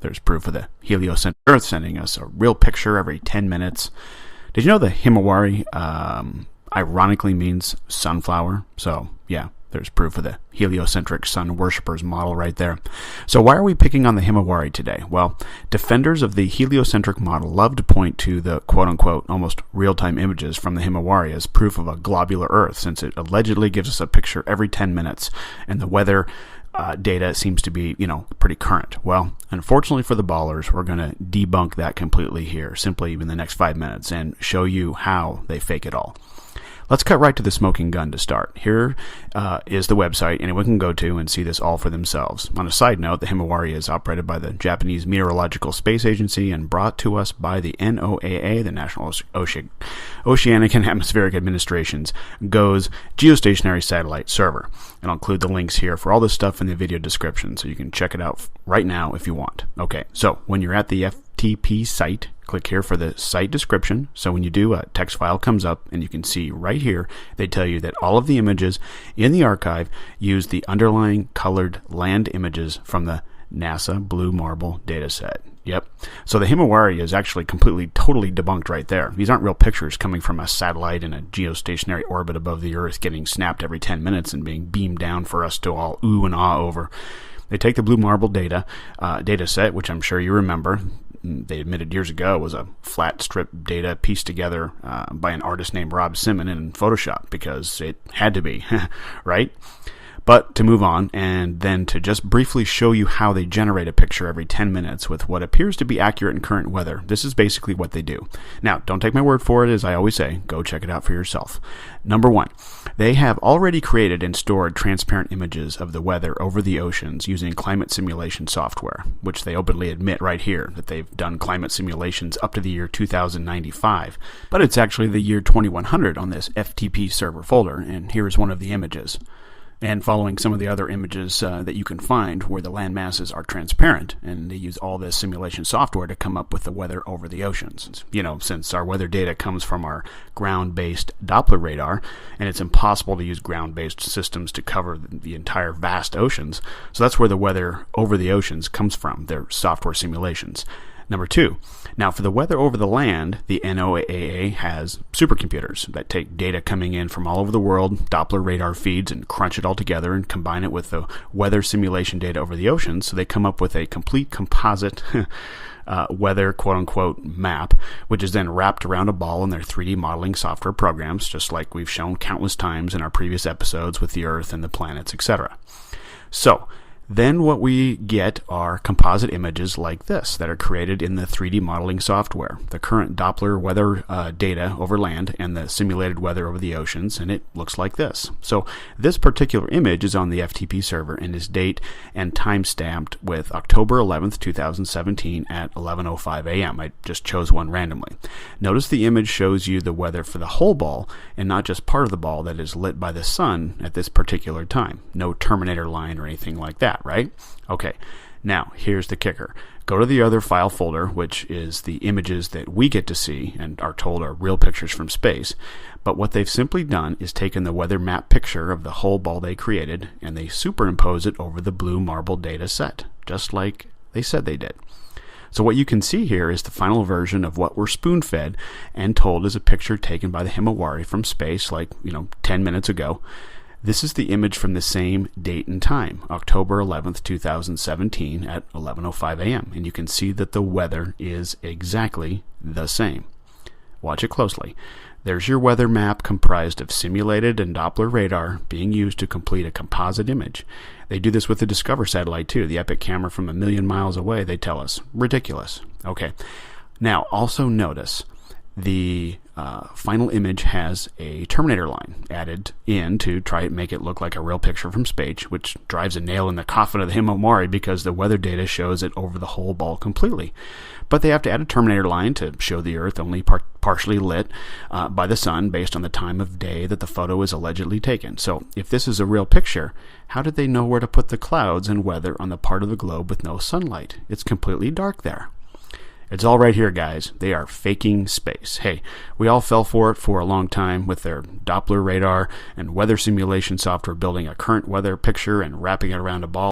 there's proof of the heliocentric Earth sending us a real picture every 10 minutes. Did you know the Himawari ironically means sunflower? So, yeah, there's proof of the heliocentric sun worshippers model right there. So why are we picking on the Himawari today? Well, defenders of the heliocentric model love to point to the quote-unquote almost real-time images from the Himawari as proof of a globular Earth, since it allegedly gives us a picture every 10 minutes, and the weather data seems to be, pretty current. Well, unfortunately for the ballers, we're going to debunk that completely here, simply in the next 5 minutes, and show you how they fake it all. Let's cut right to the smoking gun to start. Here is the website anyone can go to and see this all for themselves. On a side note, the Himawari is operated by the Japanese Meteorological Space Agency and brought to us by the NOAA, the National Oceanic and Atmospheric Administration's GOES geostationary satellite server. And I'll include the links here for all this stuff in the video description, so you can check it out right now if you want. Okay, so when you're at the FTP site, click here for the site description. So when you do, a text file comes up, and you can see right here, they tell you that all of the images in the archive use the underlying colored land images from the NASA Blue Marble dataset. Yep. So the Himawari is actually totally debunked right there. These aren't real pictures coming from a satellite in a geostationary orbit above the Earth getting snapped every 10 minutes and being beamed down for us to all ooh and ah over. They take the Blue Marble data set, which I'm sure you remember. They admitted years ago was a flat strip data pieced together by an artist named Rob Simon in Photoshop, because it had to be, right? But to move on, and then to just briefly show you how they generate a picture every 10 minutes with what appears to be accurate and current weather. This is basically what they do. Now, don't take my word for it, as I always say. Go check it out for yourself. Number one, they have already created and stored transparent images of the weather over the oceans using climate simulation software, which they openly admit right here that they've done climate simulations up to the year 2095. But it's actually the year 2100 on this FTP server folder, and here is one of the images. And following some of the other images that you can find where the land masses are transparent, and they use all this simulation software to come up with the weather over the oceans. Since our weather data comes from our ground-based Doppler radar, and it's impossible to use ground-based systems to cover the entire vast oceans, so that's where the weather over the oceans comes from, their software simulations. Number two, now for the weather over the land, the NOAA has supercomputers that take data coming in from all over the world, Doppler radar feeds, and crunch it all together and combine it with the weather simulation data over the oceans, so they come up with a complete composite weather quote-unquote map, which is then wrapped around a ball in their 3D modeling software programs, just like we've shown countless times in our previous episodes with the Earth and the planets, etc. So, then what we get are composite images like this that are created in the 3D modeling software, the current Doppler weather data over land and the simulated weather over the oceans, and it looks like this. So this particular image is on the FTP server and is date and time stamped with October 11th, 2017 at 11:05 a.m. I just chose one randomly. Notice the image shows you the weather for the whole ball and not just part of the ball that is lit by the sun at this particular time. No Terminator line or anything like that. Right? Okay, now here's the kicker. Go to the other file folder, which is the images that we get to see and are told are real pictures from space. But what they've simply done is taken the weather map picture of the whole ball they created, and they superimpose it over the Blue Marble data set, just like they said they did. So what you can see here is the final version of what we're spoon-fed and told is a picture taken by the Himawari from space, 10 minutes ago. This is the image from the same date and time, October 11th, 2017 at 11:05 a.m. And you can see that the weather is exactly the same. Watch it closely. There's your weather map comprised of simulated and Doppler radar being used to complete a composite image. They do this with the Discover satellite too, the epic camera from 1,000,000 miles away, they tell us. Ridiculous. Okay. Now, also notice the final image has a Terminator line added in to try and make it look like a real picture from space, which drives a nail in the coffin of the Himawari because the weather data shows it over the whole ball completely. But they have to add a Terminator line to show the Earth only partially lit by the sun based on the time of day that the photo is allegedly taken. So if this is a real picture, how did they know where to put the clouds and weather on the part of the globe with no sunlight? It's completely dark there. It's all right here, guys. They are faking space. Hey, we all fell for it for a long time with their Doppler radar and weather simulation software building a current weather picture and wrapping it around a ball.